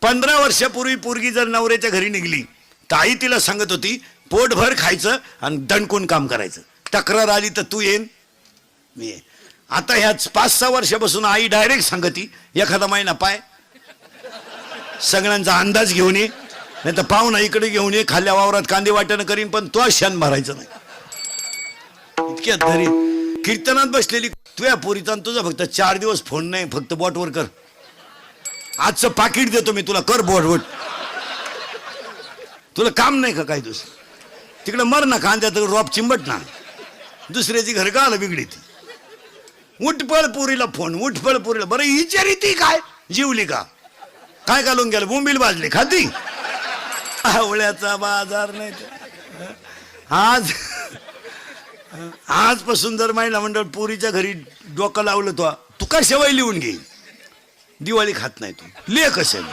15 वर्षापूर्वी पोरगी जर नवऱ्याच्या घरी निघली तर आई तिला सांगत होती पोटभर खायचं आणि दणकून काम करायचं. तक्रार आली तर तू येईन मी येईन. आता ह्याच 5-6 वर्षापासून आई डायरेक्ट सांगती एखादा महिना पाय, सगळ्यांचा अंदाज घेऊन ये, नाही तर पाहुणा इकडे घेऊन ये, खाल्ल्या वावरात कांदे वाट्यानं करीन पण तो शान भरायचं नाही. इतक्या धरी कीर्तनात बसलेली तुझ्या पोरीचा तुझा फक्त 4 दिवस फोन नाही, फक्त बोटवर कर. आजचं पाकिट देतो मी तुला, कर बोट. तुला काम नाही का काय दुसरं? तिकडे मर ना, कांद्यात रॉप चिंबट ना, दुसऱ्याची घर का आलं बिगडी ती. उठपळ पुरीला फोन, उठपळ पुरीला. बरं विचारी ती काय जीवली का काय घालून गेलं, बोंबील भाजली खाती. आवळ्याचा बाजार नाही. आजपासून जर महिला मंडळ पुरीच्या घरी डोकं लावलं तो तू का शेवाय लिहून घे. दिवाळी खात नाही तू ले कशाने.